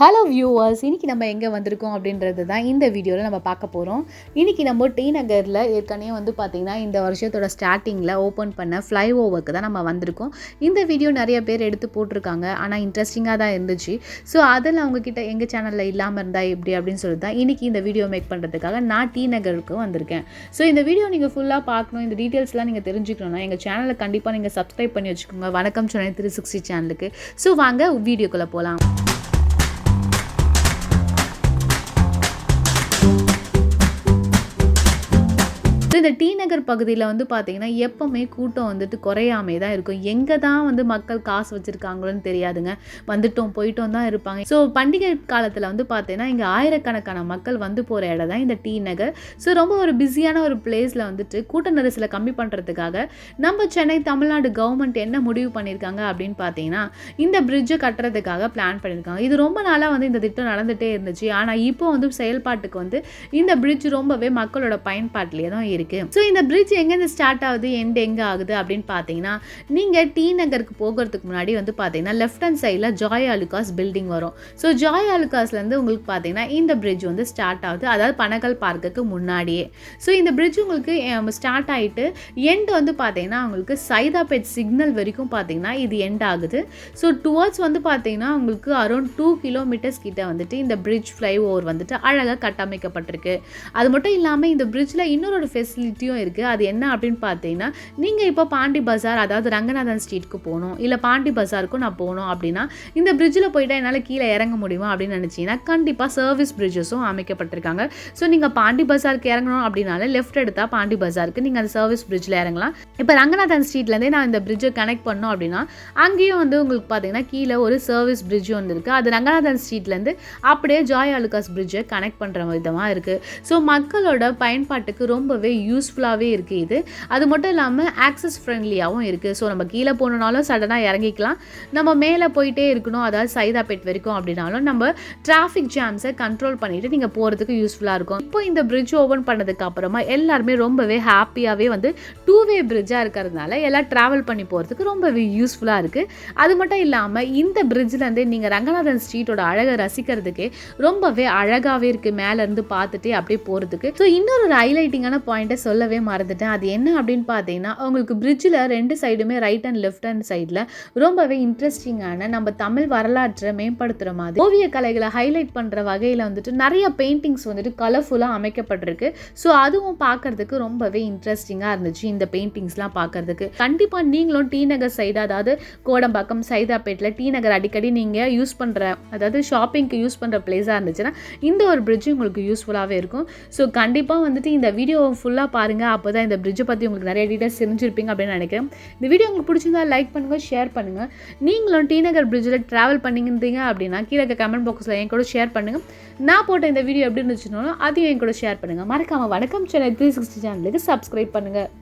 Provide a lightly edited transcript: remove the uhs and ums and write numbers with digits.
Hello viewers, இன்றைக்கி நம்ம எங்கே வந்திருக்கோம் அப்படின்றது தான் இந்த வீடியோவில் நம்ம பார்க்க போகிறோம். இன்றைக்கி நம்ம டி நகரில் ஏற்கனவே பார்த்திங்கன்னா இந்த வருஷத்தோட ஸ்டார்டிங்கில் ஓப்பன் பண்ண ஃப்ளைஓவருக்கு தான் நம்ம வந்திருக்கோம். இந்த வீடியோ நிறைய பேர் எடுத்து போட்டிருக்காங்க, ஆனால் இன்ட்ரெஸ்டிங்காக தான் இருந்துச்சு. ஸோ அதில் அவங்கக்கிட்ட எங்கள் சேனலில் இல்லாமல் இருந்தால் எப்படி அப்படின்னு சொல்லி தான் இன்றைக்கி இந்த வீடியோ மேக் பண்ணுறதுக்காக நான் டி நகருக்கு வந்திருக்கேன். ஸோ இந்த வீடியோ நீங்கள் ஃபுல்லாக பார்க்கணும், இந்த டீட்டெயில்ஸ்லாம் நீங்கள் தெரிஞ்சுக்கணும்னா எங்கள் சேனலை கண்டிப்பாக நீங்கள் சப்ஸ்கிரைப் பண்ணி வச்சுக்கோங்க. வணக்கம் சென்னை 360 சேனலுக்கு. ஸோ வாங்க வீடியோக்குள்ளே போகலாம். இந்த டி நகர் பகுதியில் பார்த்தீங்கன்னா எப்போவுமே கூட்டம் குறையாமே தான் இருக்கும். எங்கே தான் மக்கள் காசு வச்சுருக்காங்களோன்னு தெரியாதுங்க. வந்துட்டோம் போயிட்டோம் தான் இருப்பாங்க. ஸோ பண்டிகை காலத்தில் பார்த்தீங்கன்னா இங்கே ஆயிரக்கணக்கான மக்கள் போகிற இடம் தான் இந்த டி நகர். ஸோ ரொம்ப ஒரு பிஸியான ஒரு பிளேஸில் கூட்ட நெரிசலை கம்மி பண்ணுறதுக்காக நம்ம சென்னை தமிழ்நாடு கவர்மெண்ட் என்ன முடிவு பண்ணியிருக்காங்க அப்படின்னு பார்த்தீங்கன்னா இந்த பிரிட்ஜை கட்டுறதுக்காக பிளான் பண்ணியிருக்காங்க. இது ரொம்ப நாளாக இந்த திட்டம் நடந்துகிட்டே இருந்துச்சு. ஆனால் இப்போ செயல்பாட்டுக்கு இந்த பிரிட்ஜ் ரொம்பவே மக்களோட பயன்பாட்டிலே தான் இருக்குது. ஸோ இந்த பிரிட்ஜ் எங்கேருந்து ஸ்டார்ட் ஆகுது, எண்ட் எங்கே ஆகுது அப்படின்னு பார்த்தீங்கன்னா நீங்கள் டி நகருக்கு போகிறதுக்கு முன்னாடி பார்த்தீங்கன்னா லெஃப்ட் ஹேண்ட் சைடில் ஜாய் ஆலுகாஸ் பில்டிங் வரும். ஸோ ஜாய் ஆலுகாஸ்லேருந்து உங்களுக்கு பார்த்தீங்கன்னா இந்த பிரிட்ஜ் ஸ்டார்ட் ஆகுது, அதாவது பனகல் பார்க்குக்கு முன்னாடியே. ஸோ இந்த பிரிட்ஜ் உங்களுக்கு ஸ்டார்ட் ஆகிட்டு எண்ட் பார்த்தீங்கன்னா உங்களுக்கு சைதாப்பேட் சிக்னல் வரைக்கும் பார்த்தீங்கன்னா இது எண்ட் ஆகுது. ஸோ டுவர்ட்ஸ் பார்த்தீங்கன்னா உங்களுக்கு அரௌண்ட் 2 கிலோமீட்டர்ஸ் கிட்ட இந்த பிரிட்ஜ் ஃப்ளைஓவர் அழகாக கட்டமைக்கப்பட்டிருக்கு. அது மட்டும் இல்லாமல் இந்த பிரிட்ஜில் இன்னொரு ஃபெசிலிட்டியும் இருக்குது. அது என்ன அப்படின்னு பார்த்தீங்கன்னா நீங்கள் இப்போ பாண்டி பஜார், அதாவது ரங்கநாதன் ஸ்ட்ரீட்க்கு போகணும், இல்லை பாண்டி பஜாருக்கும் நான் போகணும் அப்படின்னா இந்த பிரிட்ஜில் போயிட்டா என்னால் கீழே இறங்க முடியுமா அப்படின்னு நினச்சிங்கன்னா கண்டிப்பாக சர்வீஸ் பிரிட்ஜஸும் அமைக்கப்பட்டிருக்காங்க. ஸோ நீங்கள் பாண்டி பஜாருக்கு இறங்கணும் அப்படின்னால லெஃப்ட் எடுத்தால் பாண்டி பஜாருக்கு நீங்கள் அந்த சர்வீஸ் பிரிட்ஜில் இறங்கலாம். இப்போ ரங்கநாதன் ஸ்ட்ரீட்லேருந்தே நான் இந்த பிரிட்ஜை கனெக்ட் பண்ணோம் அப்படின்னா அங்கேயும் உங்களுக்கு பார்த்தீங்கன்னா கீழே ஒரு சர்வீஸ் பிரிட்ஜ் இருக்குது. அது ரங்கநாதன் ஸ்ட்ரீட்லேருந்து அப்படியே ஜாய் ஆலுகாஸ் பிரிட்ஜை கனெக்ட் பண்ணுற விதமாக இருக்குது. ஸோ மக்களோட பயன்பாட்டுக்கு ரொம்பவே யூஸ்ஃபுல்லாகவே இருக்குது இது. அது மட்டும் இல்லாமல் ஆக்சஸ் ஃப்ரெண்ட்லியாகவும் இருக்குது. ஸோ நம்ம கீழே போகணுன்னாலும் சடனாக இறங்கிக்கலாம், நம்ம மேலே போயிட்டே இருக்கணும், அதாவது சைதாப்பேட் வரைக்கும் அப்படின்னாலும் நம்ம டிராஃபிக் ஜாம்ஸை கண்ட்ரோல் பண்ணிவிட்டு நீங்கள் போகிறதுக்கு யூஸ்ஃபுல்லாக இருக்கும். இப்போ இந்த பிரிட்ஜ் ஓப்பன் பண்ணதுக்கு அப்புறமா எல்லாருமே ரொம்பவே ஹாப்பியாகவே 2-வே பிரிட்ஜாக இருக்கிறதுனால எல்லாம் ட்ராவல் பண்ணி போகிறதுக்கு ரொம்பவே யூஸ்ஃபுல்லாக இருக்குது. அது மட்டும் இல்லாமல் இந்த பிரிட்ஜிலேருந்தே நீங்கள் ரங்கநாதன் ஸ்ட்ரீட்டோட அழகை ரசிக்கிறதுக்கே ரொம்பவே அழகாகவே இருக்குது, மேலேருந்து பார்த்துட்டு அப்படியே போகிறதுக்கு. ஸோ இன்னொரு ஹைலைட்டிங்கான பாயிண்ட்டை சொல்லவே மறந்துட்டேன். அது என்ன அப்படின்னு பார்த்தீங்கன்னா உங்களுக்கு பிரிட்ஜில் 2 சைடுமே ரைட் அண்ட் லெஃப்ட் ஹேண்ட் சைடில் ரொம்பவே இன்ட்ரெஸ்டிங்கான நம்ம தமிழ் வரலாற்றை மேம்படுத்துகிற மாதிரி ஓவிய கலைகளை ஹைலைட் பண்ணுற வகையில் நிறைய பெயிண்டிங்ஸ் கலர்ஃபுல்லாக அமைக்கப்பட்டிருக்கு. ஸோ அதுவும் பார்க்கறதுக்கு ரொம்பவே இன்ட்ரெஸ்டிங்காக இருந்துச்சு. இந்த பெயிண்டிங்ஸ்லாம் பார்க்கறதுக்கு கண்டிப்பாக நீங்களும் டி நகர் சைடு, அதாவது கோடம்பாக்கம், சைதாப்பேட்டில் டி நகர் அடிக்கடி நீங்கள் யூஸ் பண்ணுற, அதாவது ஷாப்பிங்க்கு யூஸ் பண்ணுற பிளேஸாக இருந்துச்சுன்னா இந்த ஒரு பிரிட்ஜ் உங்களுக்கு யூஸ்ஃபுல்லாகவே இருக்கும். ஸோ கண்டிப்பாக இந்த வீடியோ ஃபுல்லாக பாருங்கள். அப்போ தான் இந்த பிரிட்ஜை பற்றி உங்களுக்கு நிறைய டீட்டெயில்ஸ் தெரிஞ்சிருப்பீங்க அப்படின்னு நினைக்கிறேன். இந்த வீடியோ உங்களுக்கு பிடிச்சிருந்தா லைக் பண்ணுங்கள், ஷேர் பண்ணுங்கள். நீங்களும் டி நகர் பிரிட்ஜில் ட்ராவல் பண்ணியிருந்தீங்க அப்படின்னா கீழே கமெண்ட் பாக்ஸில் என் கூட ஷேர் பண்ணுங்கள். நான் போட்ட இந்த வீடியோ எப்படி இருந்துச்சுனாலும் அதையும் என் கூட ஷேர் பண்ணுங்கள். மறக்காமல் வணக்கம் சென்னை 360 சேனலுக்கு சப்ஸ்கிரைப் பண்ணுங்கள்.